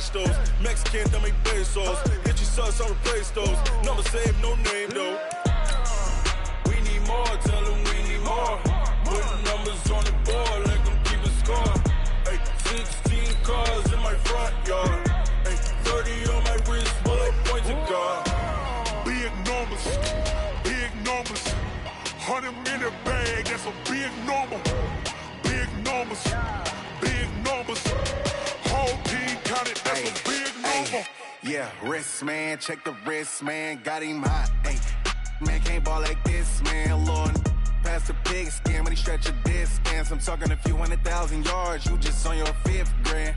cash those. Mexican, that make pesos. Get your sus, I replace those. Never save, no name though. We need more, tell them we need more. Putting numbers on the board, let them keep a score. Ay, 16 cars in my front yard. Ay, 30 on my wrist, bullet points of God. Big numbers, big numbers. 100 minute bag, that's a big number. Big numbers, big numbers. Whole team counted, that's a big number. Yeah, wrist man, check the wrist man, got him hot. Ay, man can't ball like this, man. Lord, past the pig skin when he stretch a distance. I'm talking a few 100,000 yards, you just on your 5th grand.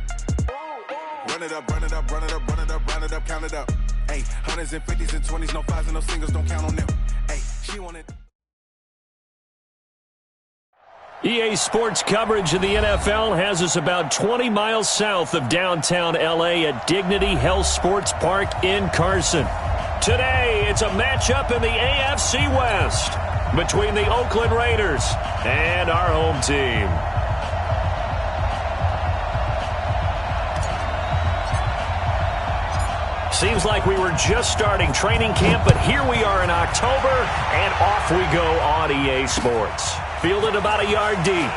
Run it up, run it up, run it up, run it up, run it up, count it up. Ay, hundreds and 50s and 20s, no 5s and no singles, don't count on them. Ay, she wanted. EA Sports coverage of the NFL has us about 20 miles south of downtown L.A. at Dignity Health Sports Park in Carson. Today, it's a matchup in the AFC West between the Oakland Raiders and our home team. Seems like we were just starting training camp, but here we are in October, and off we go on EA Sports. Fielded about a yard deep.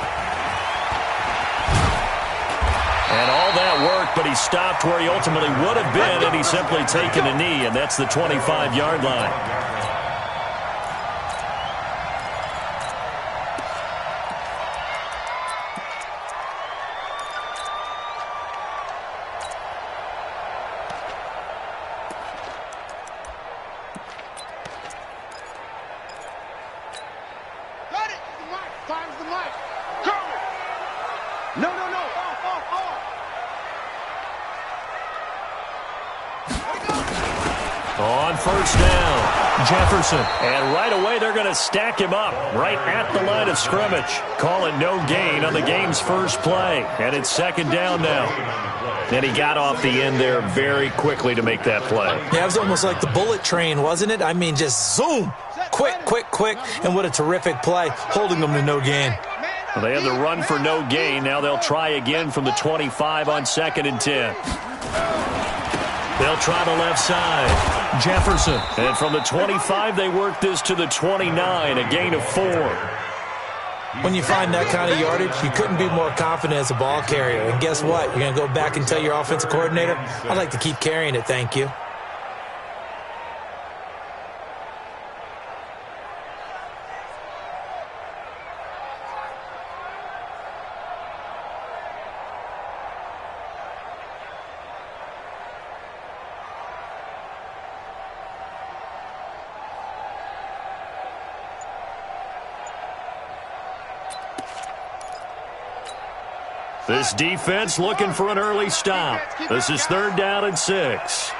And all that work, but he stopped where he ultimately would have been had he simply taken a knee, and that's the 25-yard line. On first down, Jefferson. And right away, they're going to stack him up right at the line of scrimmage. Call it no gain on the game's first play. And it's second down now. And he got off the end there very quickly to make that play. Yeah, it was almost like the bullet train, wasn't it? I mean, just zoom. Quick, quick, quick. And what a terrific play, holding them to no gain. Well, they had the run for no gain. Now they'll try again from the 25 on 2nd and 10. They'll try the left side. Jefferson. And from the 25, they work this to the 29, a gain of 4. When you find that kind of yardage, you couldn't be more confident as a ball carrier. And guess what? You're going to go back and tell your offensive coordinator, I'd like to keep carrying it, thank you. This defense looking for an early stop. This is 3rd down and 6.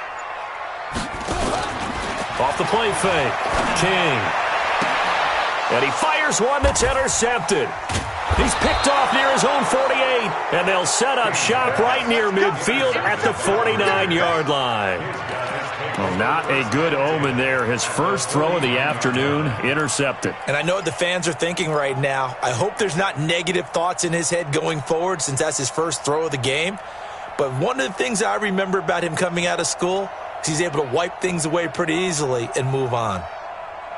Off the play fake. King. And he fires one that's intercepted. He's picked off near his own 48. And they'll set up shop right near midfield at the 49-yard line. Well, not a good omen there. His first throw of the afternoon, intercepted. And I know what the fans are thinking right now. I hope there's not negative thoughts in his head going forward since that's his first throw of the game. But one of the things I remember about him coming out of school is he's able to wipe things away pretty easily and move on.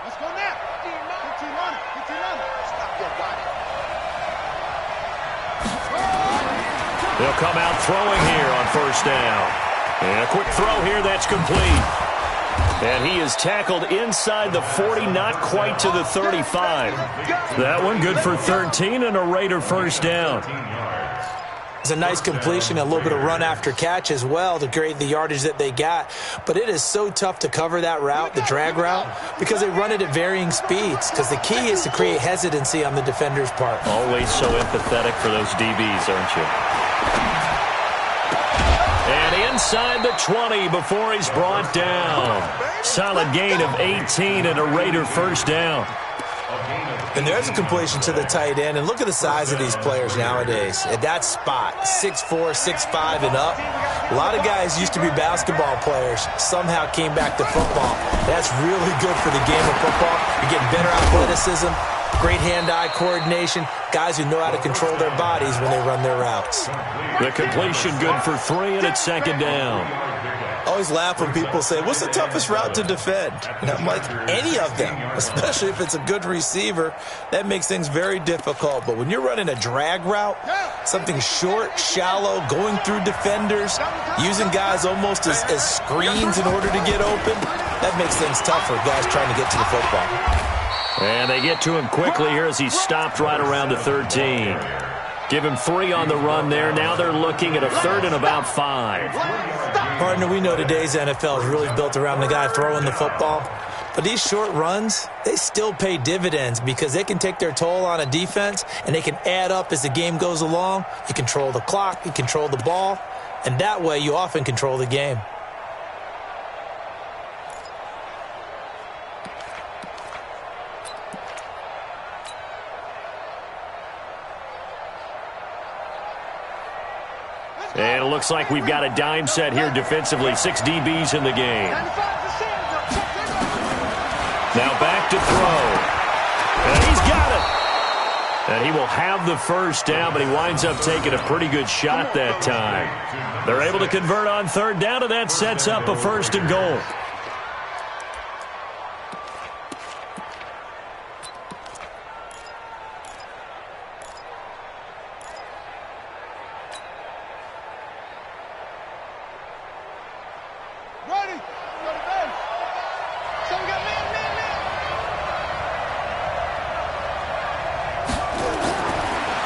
Let's go now. They'll come out throwing here on first down. And a quick throw here that's complete. And he is tackled inside the 40, not quite to the 35. That one good for 13 and a Raider first down. It's a nice completion, a little bit of run after catch as well to create the yardage that they got. But it is so tough to cover that route, the drag route, because they run it at varying speeds. Because the key is to create hesitancy on the defender's part. Always so empathetic for those DBs, aren't you? And inside the 20 before he's brought down. Solid gain of 18 and a Raider first down. And there's a completion to the tight end. And look at the size of these players nowadays. At that spot, 6'4", 6'5", and up. A lot of guys used to be basketball players. Somehow came back to football. That's really good for the game of football. You're getting better athleticism, great hand-eye coordination, guys who know how to control their bodies when they run their routes. The completion good for 3, and it's second down. I always laugh when people say, what's the toughest route to defend? And I'm like, any of them, especially if it's a good receiver. That makes things very difficult. But when you're running a drag route, something short, shallow, going through defenders, using guys almost as screens in order to get open, that makes things tough for guys trying to get to the football. And they get to him quickly here as he stopped right around the 13. Give him 3 on the run there. Now they're looking at a 3rd and about 5. Partner, we know today's NFL is really built around the guy throwing the football. But these short runs, they still pay dividends because they can take their toll on a defense and they can add up as the game goes along. You control the clock, you control the ball, and that way you often control the game. And it looks like we've got a dime set here defensively. 6 DBs in the game. Now back to throw. And he's got it. And he will have the first down, but he winds up taking a pretty good shot that time. They're able to convert on 3rd down, and that sets up a 1st and goal.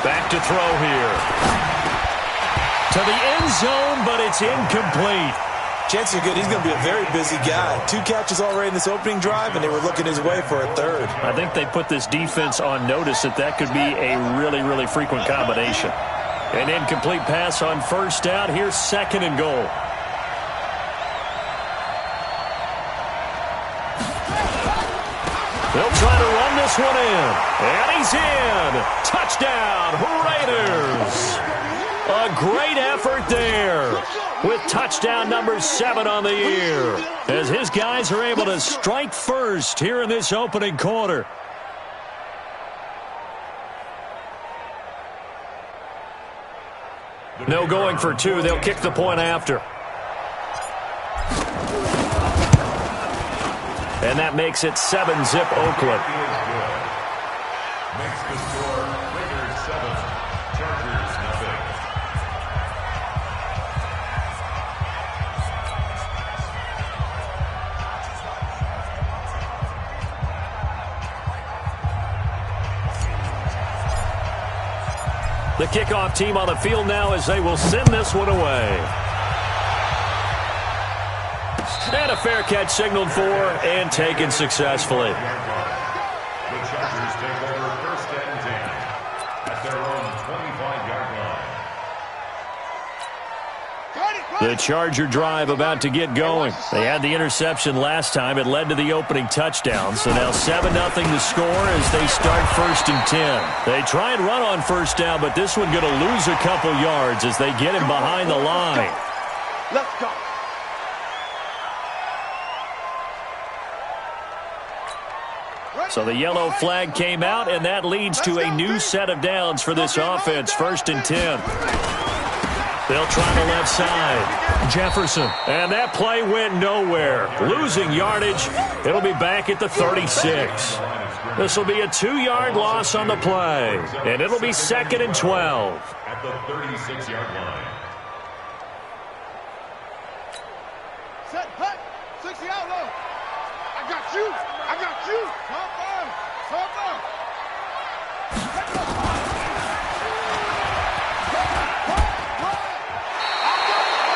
Back to throw here. To the end zone, but it's incomplete. Chances are good he's going to be a very busy guy. 2 catches already in this opening drive, and they were looking his way for a 3rd. I think they put this defense on notice that could be a really, really frequent combination. An incomplete pass on 1st down. Here's 2nd and goal. They'll try to run this one in. And he's in. Touchdown, Raiders. A great effort there with touchdown number 7 on the year as his guys are able to strike first here in this opening quarter. No going for 2. They'll kick the point after. And that makes it 7-zip Oakland. Makes the score Raiders 7, Chargers nothing. The kickoff team on the field now as they will send this one away. And a fair catch signaled for and taken successfully. The Chargers take over 1st and 10 at their own 25-yard line. The Charger drive about to get going. They had the interception last time. It led to the opening touchdown. So now 7-0 the score as they start 1st and 10. They try and run on 1st down, but this one going to lose a couple yards as they get him behind the line. Let's go. So the yellow flag came out, and that leads to a new set of downs for this offense. 1st and 10. They'll try the left side. Jefferson. And that play went nowhere. Losing yardage. It'll be back at the 36. This will be a 2-yard loss on the play. And it'll be 2nd and 12. At the 36-yard line. Set, hut, 60 out low. I got you. I got you. Come on. Come on.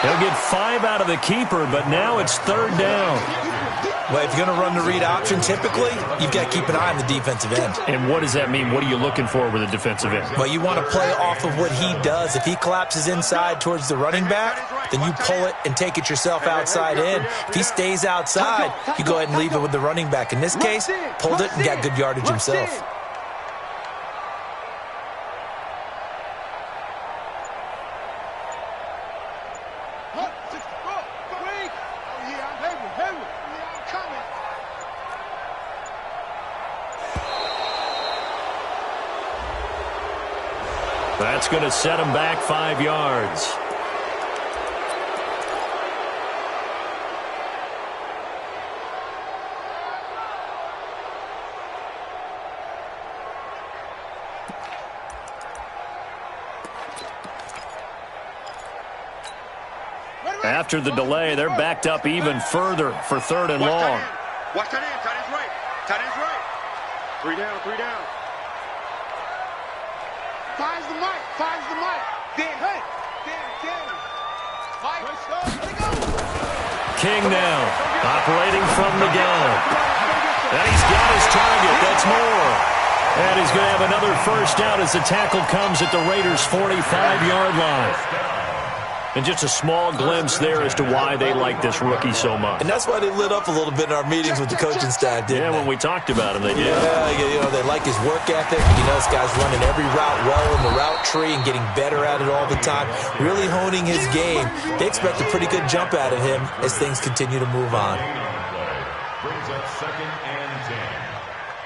He'll get 5 out of the keeper, but now it's 3rd down. Well, if you're going to run the read option, typically, you've got to keep an eye on the defensive end. And what does that mean? What are you looking for with a defensive end? Well, you want to play off of what he does. If he collapses inside towards the running back, then you pull it and take it yourself outside in. If he stays outside, you go ahead and leave it with the running back. In this case, pulled it and got good yardage himself. That's going to set him back 5 yards. After the delay, they're backed up even further for 3rd and long. Watch tight end. Tight end's right. Tight end's right. 3 down. 3 down. Finds the mic. Finds the mic. Danny. Mike. Let it go. King now, operating from the gun. And he's got his target. That's more. And he's going to have another first down as the tackle comes at the Raiders' 45-yard line. And just a small glimpse there as to why they like this rookie so much. And that's why they lit up a little bit in our meetings with the coaching staff, didn't they? When we talked about him, they did. Yeah, they like his work ethic. This guy's running every route well in the route tree and getting better at it all the time, really honing his game. They expect a pretty good jump out of him as things continue to move on. Brings up 2nd and 10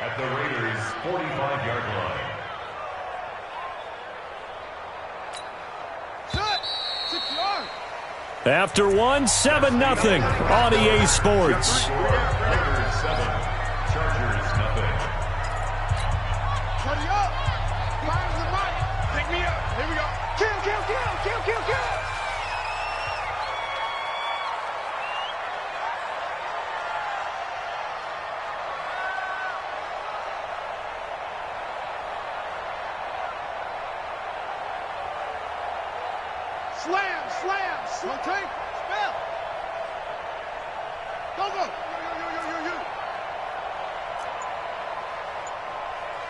at the Raiders' 45-yard line. After 7-0 on EA Sports. Raiders 7, Chargers nothing. Hurry up. Finds the mic. Pick me up. Here we go. Kill. Slam. Rotate. Spell. Go. You.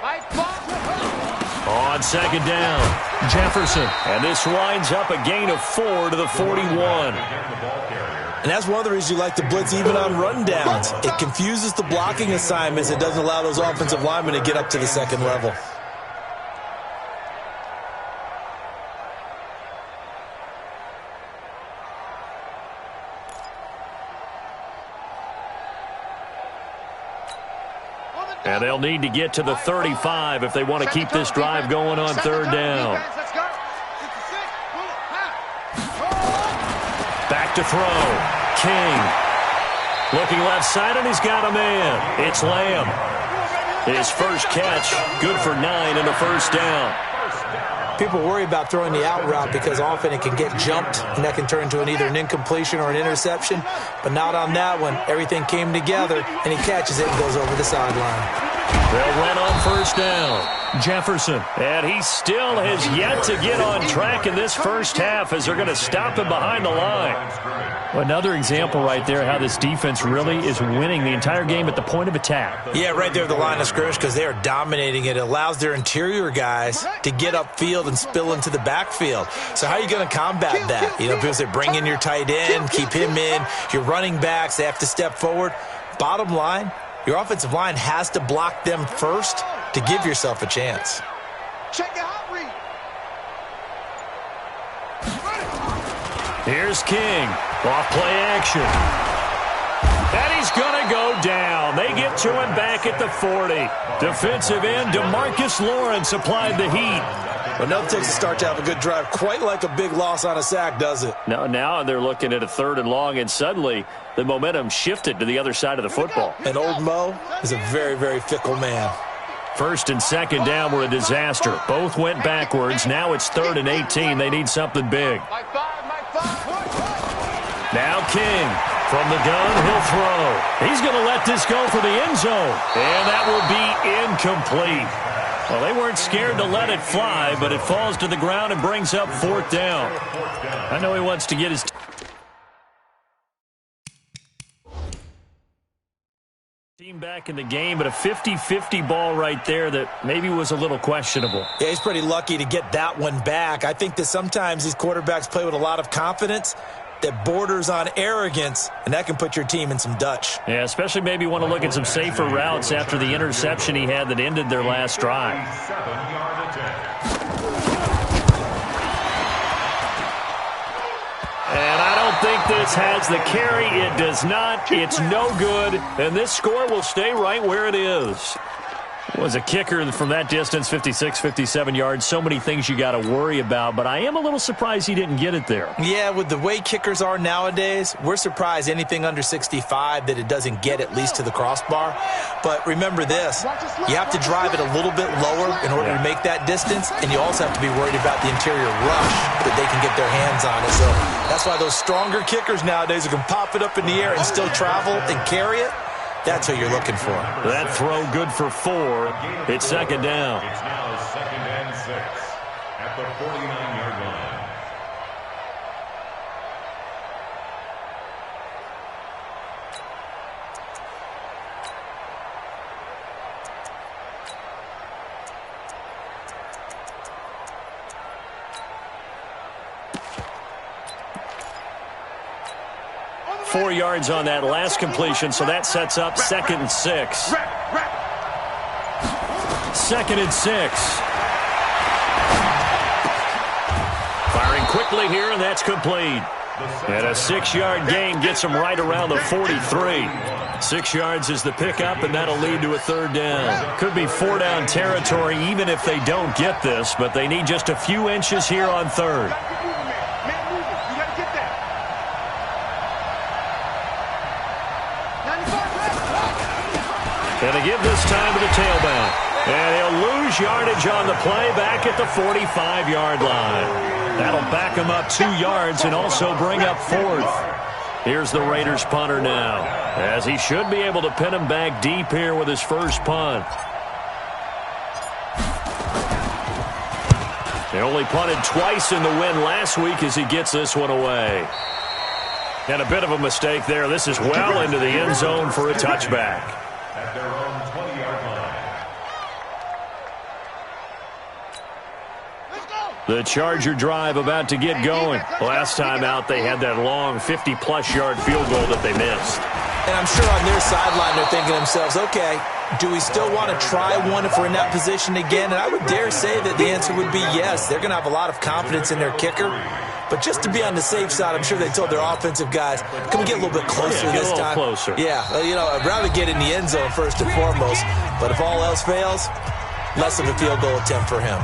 Mike Bob. On 2nd down, Jefferson. And this winds up a gain of 4 to the 41. And that's one of the reasons you like to blitz even on rundowns. It confuses the blocking assignments. It doesn't allow those offensive linemen to get up to the 2nd level. And they'll need to get to the 35 if they want to keep this drive going on 3rd down. Back to throw. King. Looking left side, and he's got a man. It's Lamb. His first catch, good for 9 and a first down. People worry about throwing the out route because often it can get jumped, and that can turn into either an incompletion or an interception. But not on that one. Everything came together, and he catches it and goes over the sideline. They'll run on first down. Jefferson. And he still has yet to get on track in this first half as they're going to stop him behind the line. Another example right there how this defense really is winning the entire game at the point of attack. Yeah, right there at the line of scrimmage because they are dominating it. It allows their interior guys to get upfield and spill into the backfield. So how are you going to combat that? People say bring in your tight end, keep him in. Your running backs, they have to step forward. Bottom line, your offensive line has to block them first to give yourself a chance. Check the hot read. Here's King. Off play action. And he's going to go down. They get to him back at the 40. Defensive end DeMarcus Lawrence applied the heat. Well, nothing takes a start to have a good drive. Quite like a big loss on a sack, does it? Now they're looking at a 3rd and long, and suddenly the momentum shifted to the other side of the football. And old Mo is a very, very fickle man. 1st and 2nd down were a disaster. Both went backwards. Now it's 3rd and 18. They need something big. Now King. From the gun, he'll throw. He's going to let this go for the end zone. And that will be incomplete. Well, they weren't scared to let it fly, but it falls to the ground and brings up 4th down. I know he wants to get his team back in the game, but a 50-50 ball right there that maybe was a little questionable. Yeah, he's pretty lucky to get that one back. I think that sometimes these quarterbacks play with a lot of confidence that borders on arrogance, and that can put your team in some Dutch. Yeah, especially maybe want to look at some safer routes after the interception he had that ended their last drive. And I don't think this has the carry. It does not. It's no good. And this score will stay right where it is. Was a kicker from that distance, 56, 57 yards. So many things you got to worry about, but I am a little surprised he didn't get it there. Yeah, with the way kickers are nowadays, we're surprised anything under 65 that it doesn't get at least to the crossbar. But remember this, you have to drive it a little bit lower in order to make that distance, and you also have to be worried about the interior rush that they can get their hands on it. So that's why those stronger kickers nowadays who can pop it up in the air and still travel and carry it, that's what you're looking for. That throw good for 4. It's second down. It's now 2nd and 6 at the 49-yard line. Four yards on that last completion, so that sets up 2nd and 6. 2nd and 6. Firing quickly here, and that's complete. And a 6-yard gain gets them right around the 43. 6 yards is the pickup, and that'll lead to a 3rd down. Could be 4-down territory even if they don't get this, but they need just a few inches here on 3rd. And they give this time to the tailback. And he'll lose yardage on the play back at the 45-yard line. That'll back him up 2 yards and also bring up 4th. Here's the Raiders punter now, as he should be able to pin him back deep here with his first punt. They only punted twice in the win last week as he gets this one away. And a bit of a mistake there. This is well into the end zone for a touchback. At their own 20-yard line. The Charger drive about to get going. Last time out, they had that long 50-plus yard field goal that they missed. And I'm sure on their sideline they're thinking to themselves, okay, do we still want to try one if we're in that position again? And I would dare say that the answer would be yes. They're going to have a lot of confidence in their kicker. But just to be on the safe side, I'm sure they told their offensive guys, can we get a little bit closer this time? Closer. Yeah, I'd rather get in the end zone first and foremost. But if all else fails, less of a field goal attempt for him.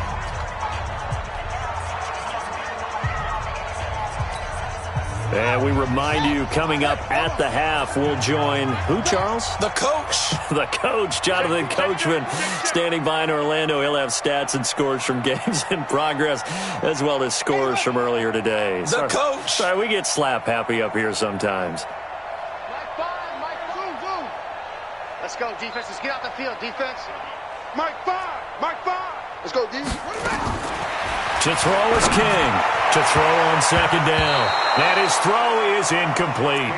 And we remind you, coming up at the half, we'll join who, Charles? The coach. The coach, Jonathan Coachman, standing by in Orlando. He'll have stats and scores from games in progress, as well as scores from earlier today. The coach. Sorry, we get slap happy up here sometimes. Mike 5, Mike 2. Let's go, defense. Let's get out the field, defense. Mike 5, Mike 5. Let's go, D. To throw is King. To throw on second down. And his throw is incomplete.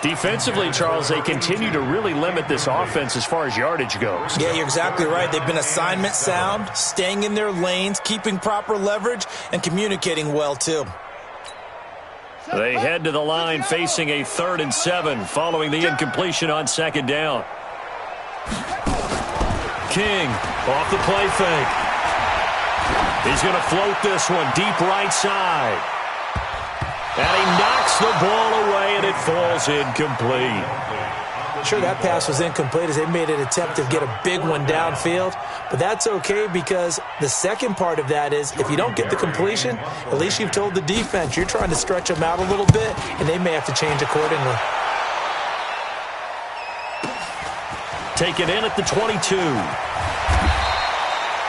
Defensively, Charles, they continue to really limit this offense as far as yardage goes. Yeah, you're exactly right. They've been assignment sound, staying in their lanes, keeping proper leverage, and communicating well, too. They head to the line facing a 3rd and 7 following the incompletion on second down. King off the play fake. He's going to float this one deep right side. And he knocks the ball away, and it falls incomplete. Sure, that pass was incomplete as they made an attempt to get a big one downfield. But that's okay because the second part of that is if you don't get the completion, at least you've told the defense you're trying to stretch them out a little bit, and they may have to change accordingly. Taken in at the 22.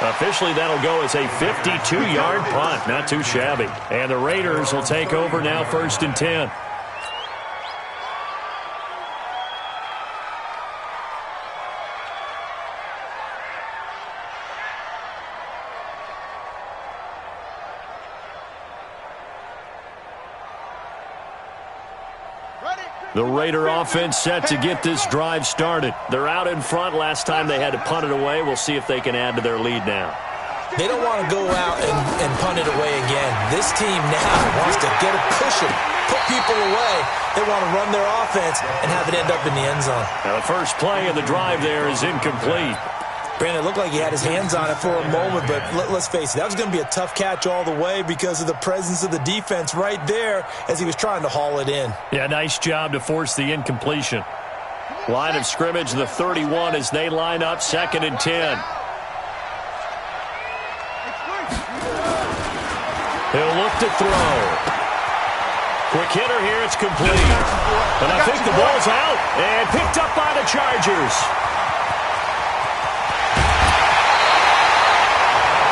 Officially, that'll go as a 52-yard punt. Not too shabby. And the Raiders will take over now, 1st and 10. The Raider offense set to get this drive started. They're out in front. Last time they had to punt it away. We'll see if they can add to their lead now. They don't want to go out and punt it away again. This team now wants to get it pushing, put people away. They want to run their offense and have it end up in the end zone. Now the first play of the drive there is incomplete. Brandon, it looked like he had his hands on it for a moment, but let's face it, that was going to be a tough catch all the way because of the presence of the defense right there as he was trying to haul it in. Yeah, nice job to force the incompletion. Line of scrimmage, the 31, as they line up 2nd and 10. He'll look to throw. Quick hitter here, it's complete. And I think the ball's out and picked up by the Chargers.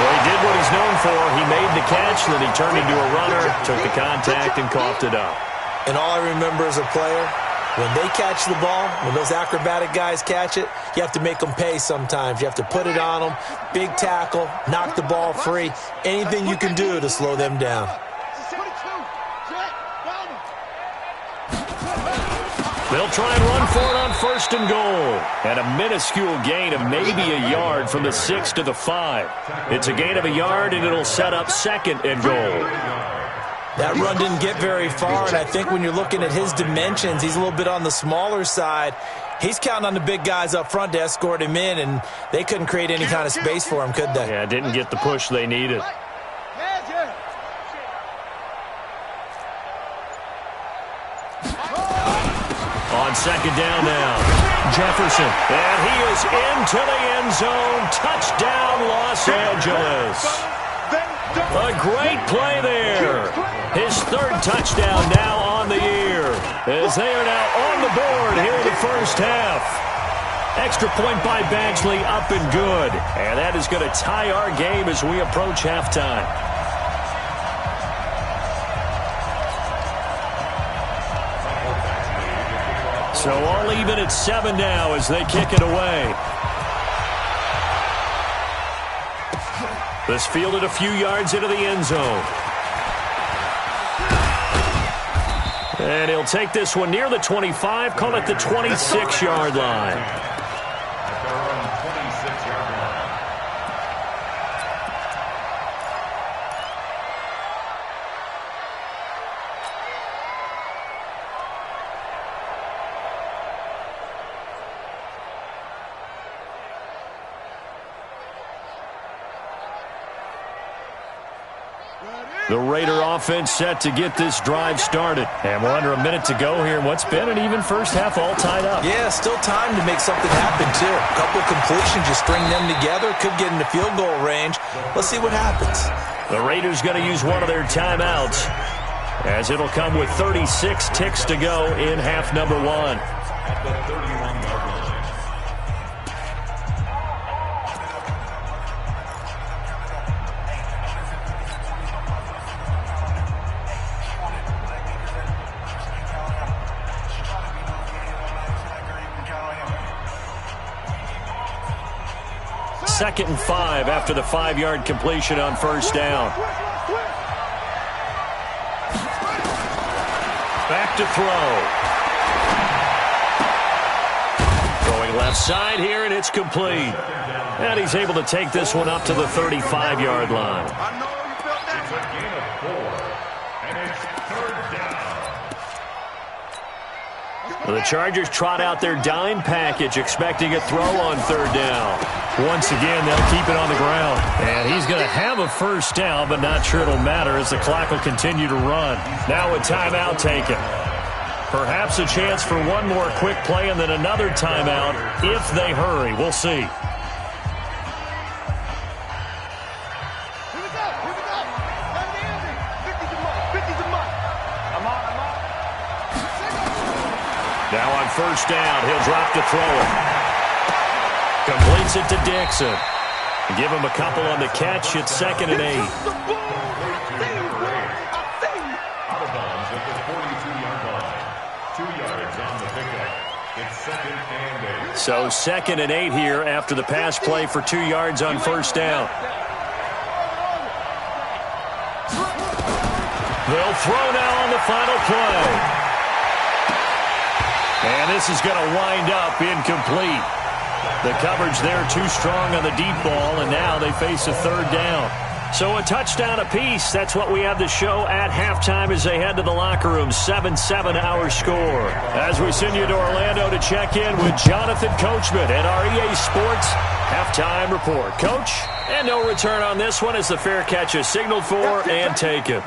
Well, he did what he's known for. He made the catch, then he turned into a runner, took the contact, and coughed it up. And all I remember as a player, when they catch the ball, when those acrobatic guys catch it, you have to make them pay sometimes. You have to put it on them, big tackle, knock the ball free, anything you can do to slow them down. They'll try and run for it on 1st and goal. And a minuscule gain of maybe a yard from the 6 to the 5. It's a gain of a yard, and it'll set up 2nd and goal. That run didn't get very far, and I think when you're looking at his dimensions, he's a little bit on the smaller side. He's counting on the big guys up front to escort him in, and they couldn't create any kind of space for him, could they? Yeah, didn't get the push they needed. On 2nd down now, Jefferson. And he is into the end zone. Touchdown, Los Angeles. A great play there. His 3rd touchdown now on the year, as they are now on the board here in the first half. Extra point by Baxley, up and good. And that is going to tie our game as we approach halftime. So all even at 7 now as they kick it away. This fielded a few yards into the end zone. And he'll take this one near the 25, call it the 26-yard line. At their own 26-yard line. The Raider offense set to get this drive started. And we're under a minute to go here. What's been an even first half, all tied up. Yeah, still time to make something happen, too. A couple completions, you string them together, could get into field goal range. Let's see what happens. The Raiders going to use one of their timeouts, as it'll come with 36 ticks to go in half number 1. At the 31-yard line. Second and 5 after the 5-yard completion on 1st down. Back to throw. Throwing left side here, and it's complete. And he's able to take this one up to the 35-yard line. It's a gain of 4, and it's 3rd down. The Chargers trot out their dime package, expecting a throw on 3rd down. Once again, they'll keep it on the ground. And he's going to have a first down, but not sure it'll matter as the clock will continue to run. Now a timeout taken. Perhaps a chance for one more quick play and then another timeout if they hurry. We'll see. Now on 1st down, he'll drop to throw it. Completes it to Dixon. Give him a couple on the catch. It's 2nd and 8. Out of bounds at the 42-yard line. 2 yards on the pickup. It's 2nd and 8. So 2nd and 8 here after the pass play for 2 yards on 1st down. They'll throw now on the final play. And this is going to wind up incomplete. The coverage there too strong on the deep ball, and now they face a 3rd down. So a touchdown apiece. That's what we have to show at halftime as they head to the locker room. 7-7 our score. As we send you to Orlando to check in with Jonathan Coachman at our EA Sports Halftime Report. Coach, and no return on this one as the fair catch is signaled for and taken.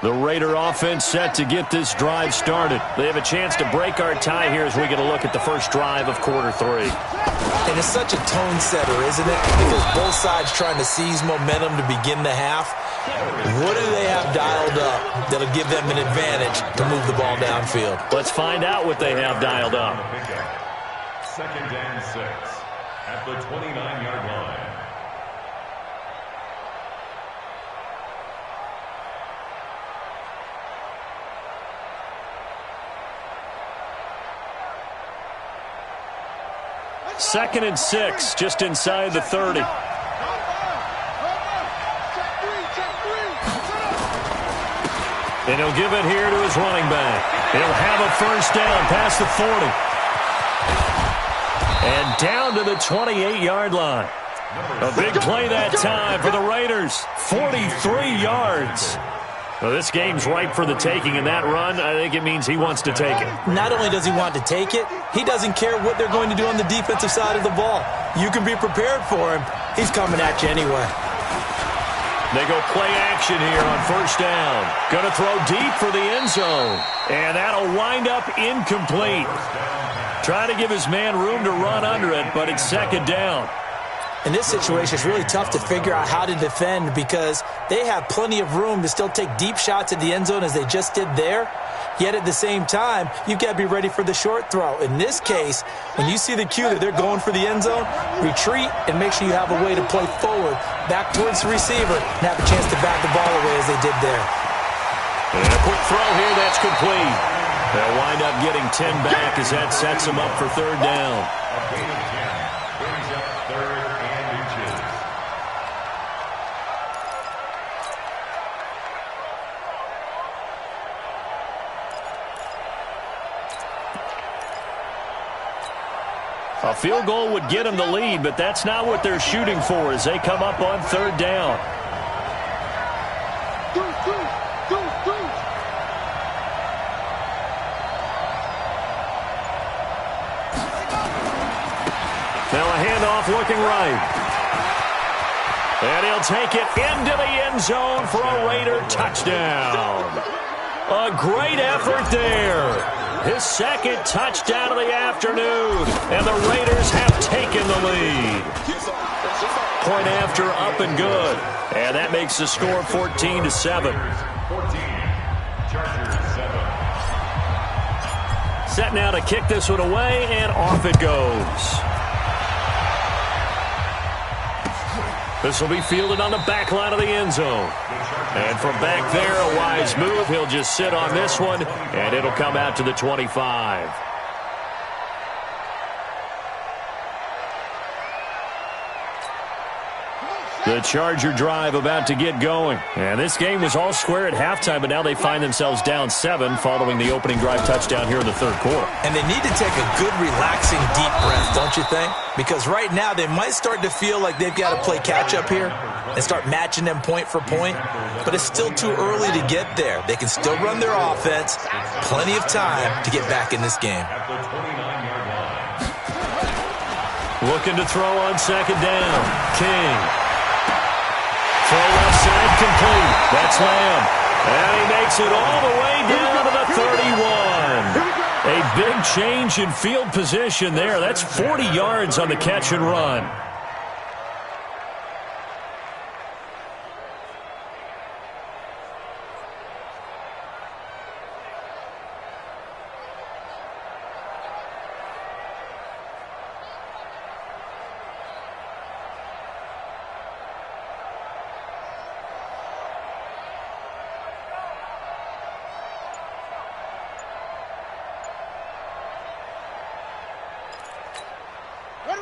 The Raider offense set to get this drive started. They have a chance to break our tie here as we get a look at the first drive of quarter 3. And it's such a tone setter, isn't it? Because both sides trying to seize momentum to begin the half. What do they have dialed up that'll give them an advantage to move the ball downfield? Let's find out what they have dialed up. 2nd and 6 at the 29-yard line. Second and 6, just inside the 30. And he'll give it here to his running back. He'll have a first down past the 40. And down to the 28-yard line. A big play that time for the Raiders. 43 yards. Well, this game's ripe for the taking, and that run, I think it means he wants to take it. Not only does he want to take it, he doesn't care what they're going to do on the defensive side of the ball. You can be prepared for him. He's coming at you anyway. They go play action here on first down. Going to throw deep for the end zone. And that'll wind up incomplete. Trying to give his man room to run under it, but it's second down. In this situation, it's really tough to figure out how to defend because they have plenty of room to still take deep shots at the end zone as they just did there. Yet at the same time, you've got to be ready for the short throw. In this case, when you see the cue that they're going for the end zone, retreat and make sure you have a way to play forward, back towards the receiver, and have a chance to bat the ball away as they did there. And a quick throw here, that's complete. They'll wind up getting 10 back as that sets them up for third down. A gain of 10 brings up 3rd and inches. A field goal would get them the lead, but that's not what they're shooting for as they come up on third down. Now a handoff looking right. And he'll take it into the end zone for a Raider touchdown. A great effort there. His second touchdown of the afternoon. And the Raiders have taken the lead. Point after up and good. And that makes the score 14-7. 14. Chargers 7. Set now to kick this one away, and off it goes. This will be fielded on the back line of the end zone. And from back there, a wise move. He'll just sit on this one, and it'll come out to the 25. The Charger drive about to get going. And this game was all square at halftime, but now they find themselves down 7 following the opening drive touchdown here in the third quarter. And they need to take a good, relaxing, deep breath, don't you think? Because right now they might start to feel like they've got to play catch-up here and start matching them point for point. But it's still too early to get there. They can still run their offense. Plenty of time to get back in this game. At the 29-yard line. Looking to throw on second down. King. Throw left side complete. That's Lamb. And he makes it all the way down to the 31. A big change in field position there. That's 40 yards on the catch and run.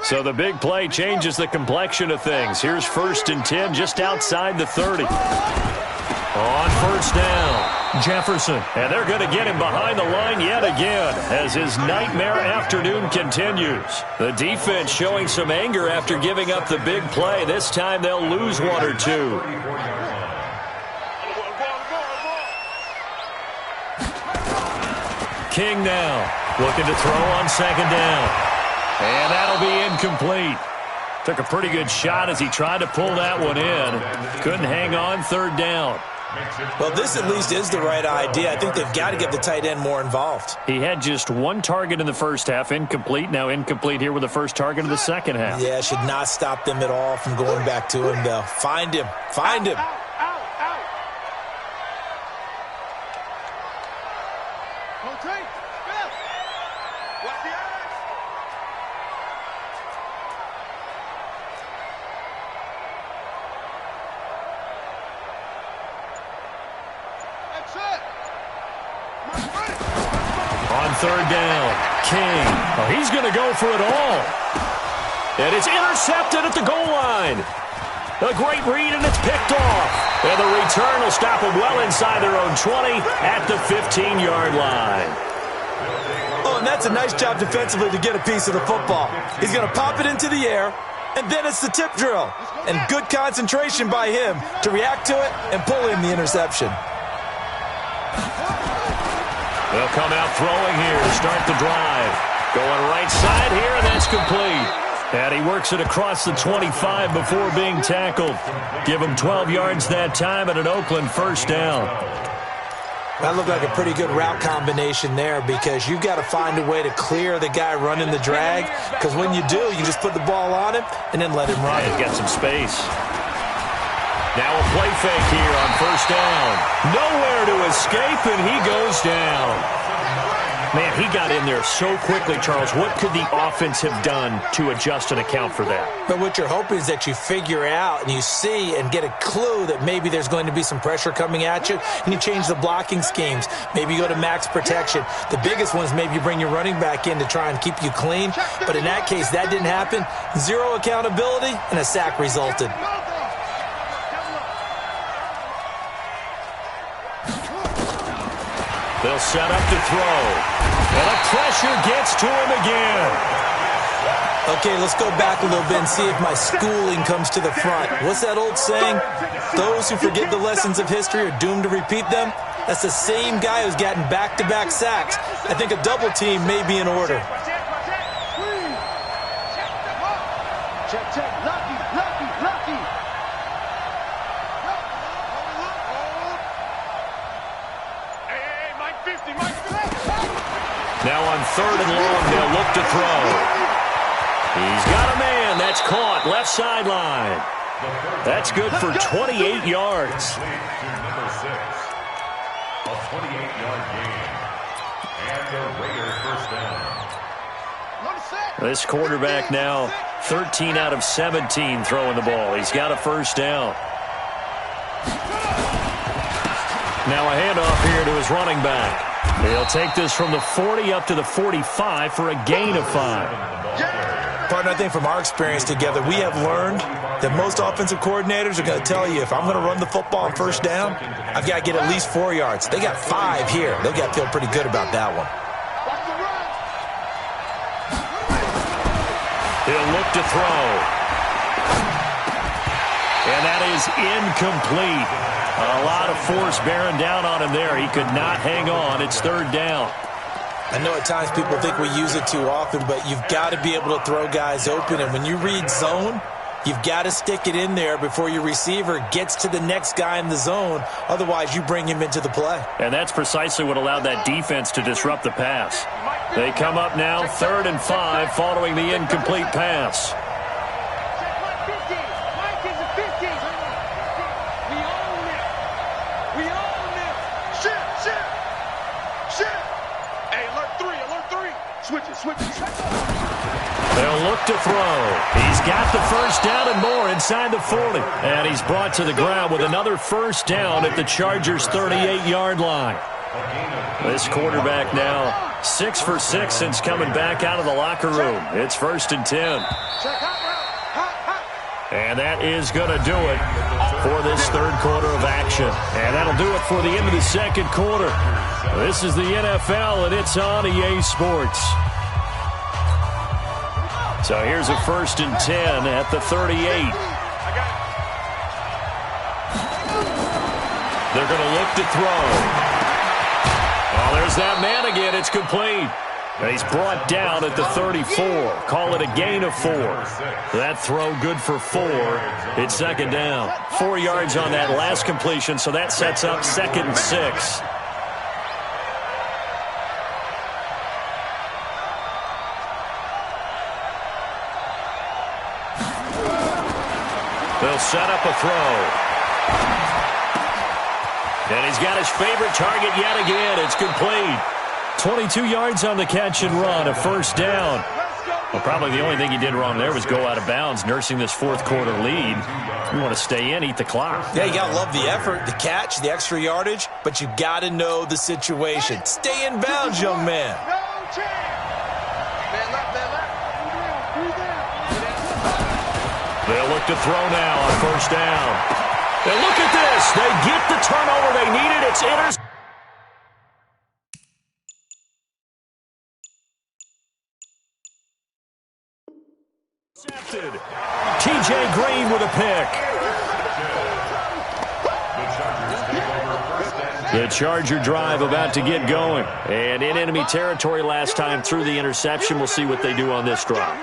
So the big play changes the complexion of things. Here's 1st and 10 just outside the 30. On first down, Jefferson. And they're going to get him behind the line yet again as his nightmare afternoon continues. The defense showing some anger after giving up the big play. This time they'll lose 1 or 2. King now looking to throw on second down. And that'll be incomplete. Took a pretty good shot as he tried to pull that one in. Couldn't hang on third down. Well, this at least is the right idea. I think they've got to get the tight end more involved. He had just one target in the first half, incomplete. Now incomplete here with the first target of the second half. Yeah, should not stop them at all from going back to him, though. Find him. Find him. On third down, King. Oh, he's going to go for it all. And it's intercepted at the goal line. A great read, and it's picked off. And the return will stop them well inside their own 20 at the 15-yard line. Oh, and that's a nice job defensively to get a piece of the football. He's going to pop it into the air, and then it's the tip drill. And good concentration by him to react to it and pull in the interception. They'll come out throwing here to start the drive. Going right side here, and that's complete. And he works it across the 25 before being tackled. Give him 12 yards that time and an Oakland first down. That looked like a pretty good route combination there because you've got to find a way to clear the guy running the drag, because when you do, you just put the ball on him and then let him run. He's got some space. Now a play fake here on first down. Nowhere to escape, and he goes down. Man, he got in there so quickly, Charles. What could the offense have done to adjust and account for that? But what you're hoping is that you figure out and you see and get a clue that maybe there's going to be some pressure coming at you, and you change the blocking schemes. Maybe you go to max protection. The biggest one is maybe you bring your running back in to try and keep you clean. But in that case, that didn't happen. Zero accountability, and a sack resulted. They'll set up to throw. And the pressure gets to him again. Okay, let's go back a little bit and see if my schooling comes to the front. What's that old saying? Those who forget the lessons of history are doomed to repeat them. That's the same guy who's gotten back-to-back sacks. I think a double team may be in order. Check, check, lucky, lucky, lucky. Hey, Mike 50, Mike 50. Now on third and long, they'll look to throw. He's got a man. That's caught. Left sideline. That's good for 28 yards. Number 6. A 28-yard gain. And the Raiders first down. This quarterback now 13 out of 17 throwing the ball. He's got a first down. Now a handoff here to his running back. He'll take this from the 40 up to the 45 for a gain of 5. Partner, I think from our experience together, we have learned that most offensive coordinators are going to tell you, if I'm going to run the football on first down, I've got to get at least 4 yards. They got 5 here. They'll got to feel pretty good about that one. He'll look to throw. And that is incomplete. A lot of force bearing down on him there. He could not hang on. It's third down. I know at times people think we use it too often, but you've got to be able to throw guys open. And when you read zone, you've got to stick it in there before your receiver gets to the next guy in the zone. Otherwise, you bring him into the play. And that's precisely what allowed that defense to disrupt the pass. They come up now, 3rd and 5, following the incomplete pass. They'll look to throw. He's got the first down and more inside the 40. And he's brought to the ground with another first down at the Chargers' 38-yard line. This quarterback now 6 for 6 since coming back out of the locker room. It's 1st and 10. And that is going to do it for this third quarter of action. And that'll do it for the end of the second quarter. This is the NFL, and it's on EA Sports. So here's a 1st and 10 at the 38. They're going to look to throw. Oh, there's that man again. It's complete. He's brought down at the 34. Call it a gain of 4. That throw good for 4. It's second down. 4 yards on that last completion, so that sets up 2nd and 6. They'll set up a throw. And he's got his favorite target yet again. It's complete. 22 yards on the catch and run, a first down. Well, probably the only thing he did wrong there was go out of bounds, nursing this fourth quarter lead. You want to stay in, eat the clock. Yeah, you got to love the effort, the catch, the extra yardage, but you got to know the situation. Stay in bounds, young man. They'll look to throw now on first down. And look at this. They get the turnover they needed. It's intercepted. T.J. Green with a pick. The Charger drive about to get going. And in enemy territory last time through the interception. We'll see what they do on this drive.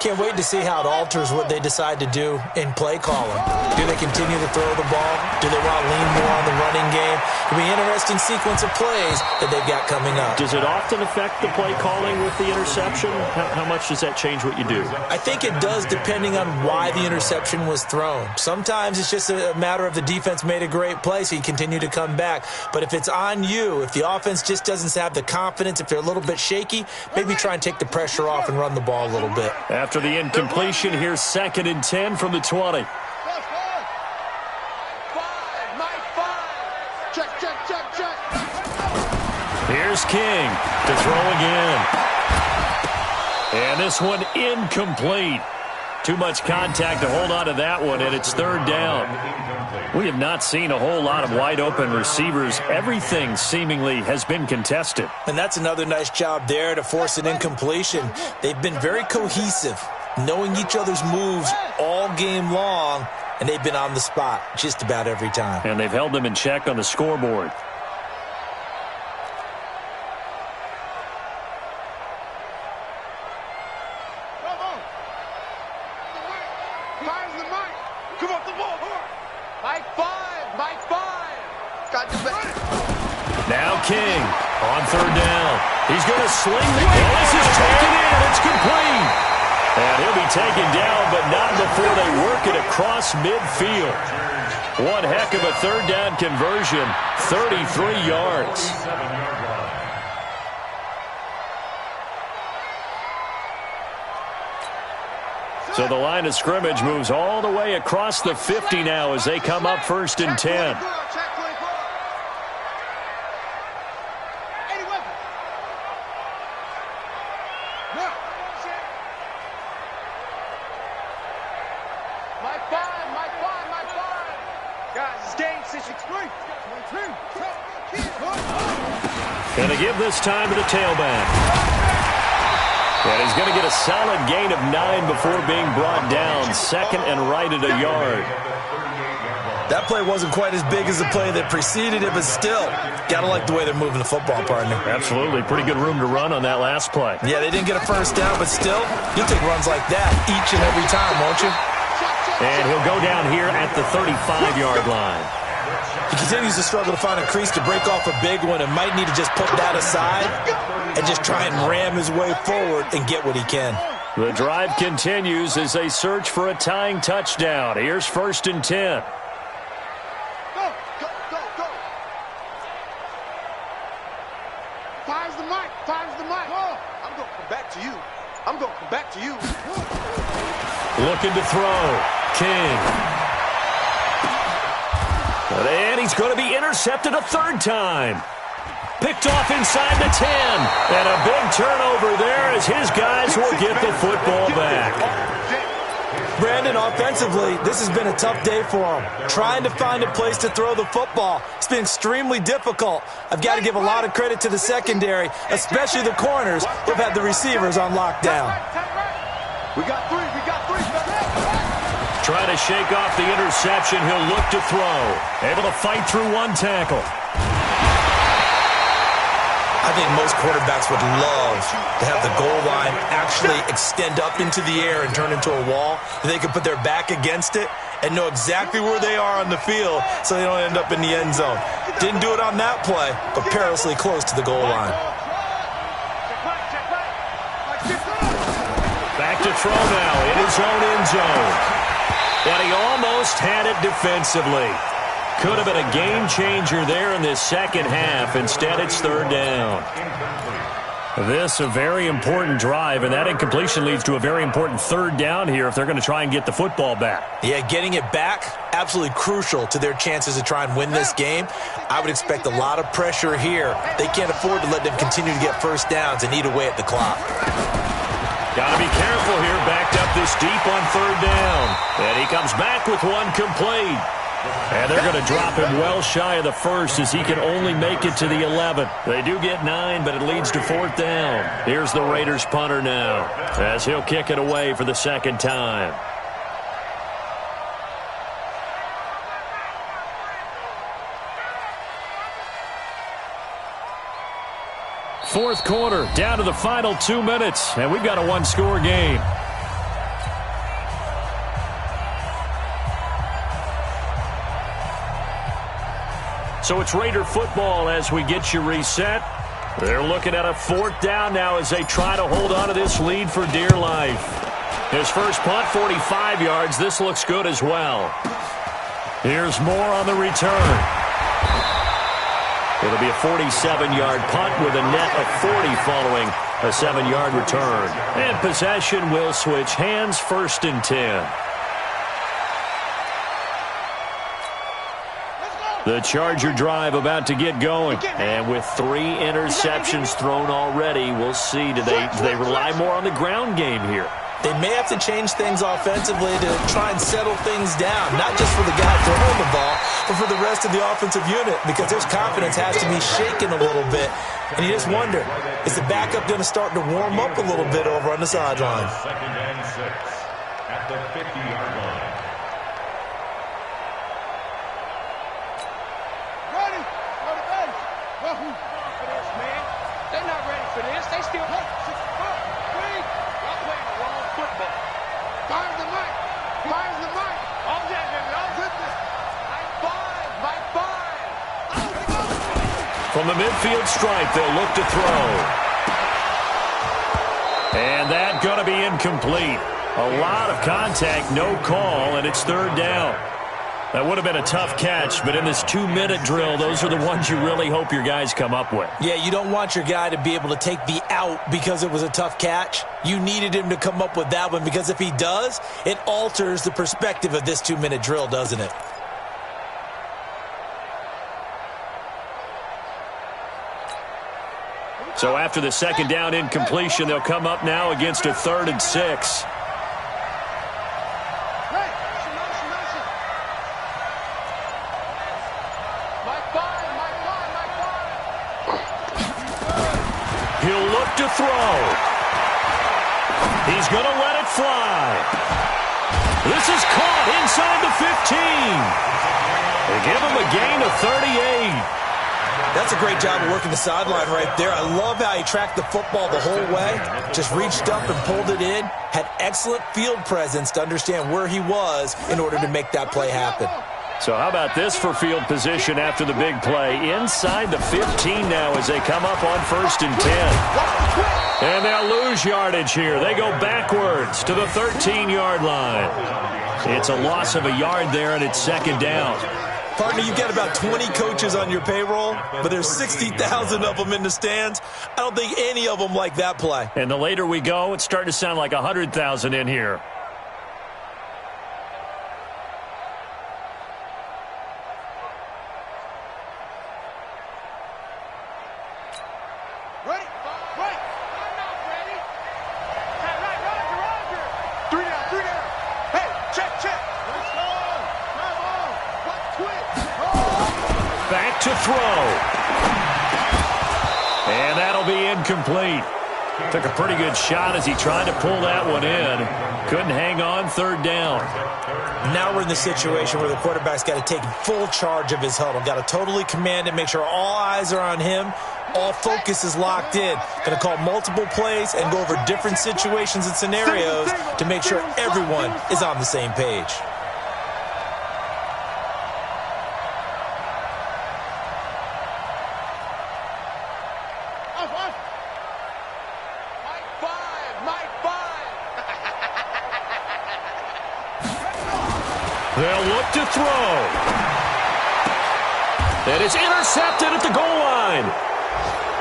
Can't wait to see how it alters what they decide to do in play calling. Do they continue to throw the ball? Do they want to lean more on the running game? It'll be an interesting sequence of plays that they've got coming up. Does it often affect the play calling with the interception? How much does that change what you do? I think it does, depending on why the interception was thrown. Sometimes it's just a matter of the defense made a great play, so you continue to come back. But if it's on you, if the offense just doesn't have the confidence, if they're a little bit shaky, maybe try and take the pressure off and run the ball a little bit. After the incompletion, here's 2nd and 10 from the 20. Here's King to throw again. And this one incomplete. Too much contact to hold on to that one, and it's 3rd down. We have not seen a whole lot of wide-open receivers. Everything seemingly has been contested. And that's another nice job there to force an incompletion. They've been very cohesive, knowing each other's moves all game long, and they've been on the spot just about every time. And they've held them in check on the scoreboard. Now King on 3rd down. He's going to sling the ball. This is taken in. It's complete. And he'll be taken down, but not before they work it across midfield. One heck of a 3rd down conversion. 33 yards. So the line of scrimmage moves all the way across the 50 now as they come up 1st and 10. Going to give this time to the tailback. And he's going to get a solid gain of 9 before being brought down. 2nd and right at a yard. That play wasn't quite as big as the play that preceded it, but still, got to like the way they're moving the football, partner. Absolutely. Pretty good room to run on that last play. Yeah, they didn't get a first down, but still, you'll take runs like that each and every time, won't you? And he'll go down here at the 35-yard line. He continues to struggle to find a crease to break off a big one and might need to just put that aside and just try and ram his way forward and get what he can. The drive continues as they search for a tying touchdown. Here's 1st and 10. Time's the mic. Time's the mic. I'm going to come back to you. I'm going to come back to you. Looking to throw. King. And he's going to be intercepted a 3rd time. Picked off inside the 10. And a big turnover there as his guys will get the football back. Brandon, offensively, this has been a tough day for him. Trying to find a place to throw the football. It's been extremely difficult. I've got to give a lot of credit to the secondary, especially the corners who've had the receivers on lockdown. We got 3. We got 3. Trying to shake off the interception. He'll look to throw. Able to fight through one tackle. I think most quarterbacks would love to have the goal line actually extend up into the air and turn into a wall. They could put their back against it and know exactly where they are on the field so they don't end up in the end zone. Didn't do it on that play, but perilously close to the goal line. Back to throw now in his own end zone. And he almost had it defensively. Could have been a game changer there in this second half. Instead, it's third down. This a very important drive, and that incompletion leads to a very important third down here if they're going to try and get the football back. Yeah, getting it back, absolutely crucial to their chances to try and win this game. I would expect a lot of pressure here. They can't afford to let them continue to get first downs and eat away at the clock. Got to be careful here, backed up this deep on third down. And he comes back with one complete. And they're going to drop him well shy of the first as he can only make it to the 11. They do get 9, but it leads to fourth down. Here's the Raiders punter now as he'll kick it away for the second time. Fourth quarter, down to the final 2 minutes, and we've got a one-score game. So it's Raider football as we get you reset. They're looking at a fourth down now as they try to hold on to this lead for dear life. His first punt, 45 yards. This looks good as well. Here's more on the return. It'll be a 47-yard punt with a net of 40 following a 7-yard return. And possession will switch hands, 1st and 10. The Charger drive about to get going. And with 3 interceptions thrown already, we'll see. Do they rely more on the ground game here? They may have to change things offensively to try and settle things down, not just for the guy throwing the ball, but for the rest of the offensive unit, because their confidence has to be shaken a little bit. And you just wonder, is the backup going to start to warm up a little bit over on the sideline? 2nd and 6 at the 50-yard line. Ready? Go to base. Go. For this, man. They're not ready for this. They still hurt. 6, 4, 3. Y'all playing the wrong football. Fires the mic. Fires the mic. All that, baby. All goodness. Mike 5. From the midfield stripe, they'll look to throw. And that's going to be incomplete. A lot of contact, no call, and it's third down. That would have been a tough catch, but in this 2-minute drill, those are the ones you really hope your guys come up with. Yeah, you don't want your guy to be able to take the out because it was a tough catch. You needed him to come up with that one, because if he does, it alters the perspective of this 2-minute drill, doesn't it? So after the second down incompletion, they'll come up now against a 3rd and 6. He'll look to throw. He's going to let it fly. This is caught inside the 15. They give him a gain of 38. That's a great job of working the sideline right there. I love how he tracked the football the whole way. Just reached up and pulled it in. Had excellent field presence to understand where he was in order to make that play happen. So how about this for field position after the big play? Inside the 15 now as they come up on 1st and 10. And they'll lose yardage here. They go backwards to the 13-yard line. It's a loss of a yard there, and it's 2nd down. Partner, you've got about 20 coaches on your payroll, but there's 60,000 of them in the stands. I don't think any of them like that play. And the later we go, it's starting to sound like 100,000 in here. Ready? Right. I'm not ready. Hey, right, Roger. 3 down, 3 down. Hey, check. Let's go. Come on. What twitch? Back to throw. And that'll be incomplete. Took a pretty good shot as he tried to pull that one in. Couldn't hang on, 3rd down. Now we're in the situation where the quarterback's got to take full charge of his huddle. Got to totally command it, make sure all eyes are on him. all focus is locked in. Going to call multiple plays and go over different situations and scenarios to make sure everyone is on the same page. They'll look to throw. And it's intercepted at the goal line.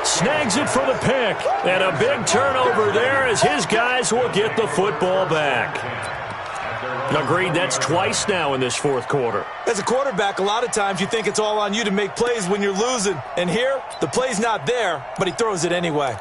Snags it for the pick. And a big turnover there as his guys will get the football back. Agreed, that's twice now in this fourth quarter. As a quarterback, a lot of times you think it's all on you to make plays when you're losing. And here, the play's not there, but he throws it anyway.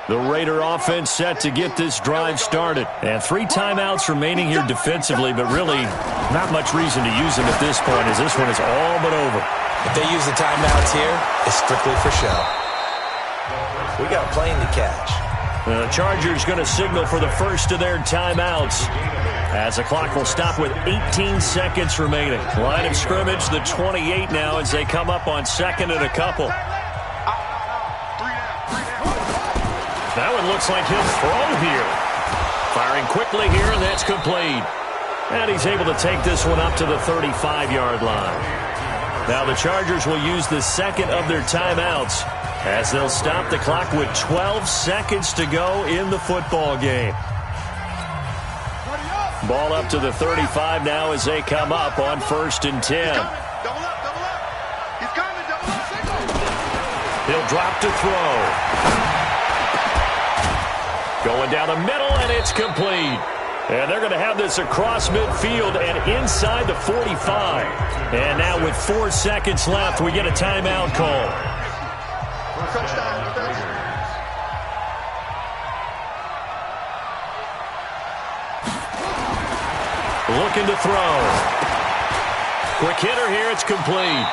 The Raider offense set to get this drive started. And 3 timeouts remaining here defensively, but really not much reason to use them at this point as this one is all but over. If they use the timeouts here, it's strictly for show. We got a plane to catch. The Chargers going to signal for the first of their timeouts as the clock will stop with 18 seconds remaining. Line of scrimmage, the 28 now as they come up on second and a couple. That one looks like he'll throw here. Firing quickly here, and that's complete. And he's able to take this one up to the 35-yard line. Now the Chargers will use the second of their timeouts as they'll stop the clock with 12 seconds to go in the football game. Ball up to the 35 now as they come up on 1st and 10. Double up. He's coming. Double up. He'll drop to throw. Going down the middle, and it's complete. And they're going to have this across midfield and inside the 45. And now with 4 seconds left, we get a timeout call. Looking to throw. Quick hitter here, it's complete.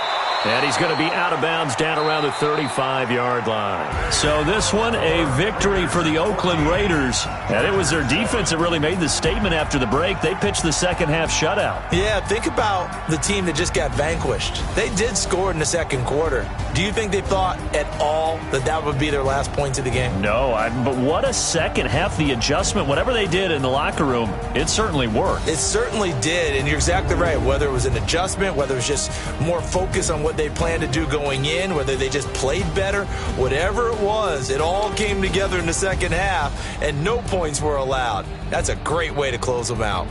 And he's going to be out of bounds down around the 35-yard line. So this one, a victory for the Oakland Raiders. And it was their defense that really made the statement after the break. They pitched the second half shutout. Yeah, think about the team that just got vanquished. They did score in the second quarter. Do you think they thought at all that that would be their last points of the game? No, but what a second half. The adjustment, whatever they did in the locker room, it certainly worked. It certainly did, and you're exactly right. Whether it was an adjustment, whether it was just more focus on what they planned to do going in, whether they just played better, whatever it was, it all came together in the second half, and no points were allowed. That's a great way to close them out.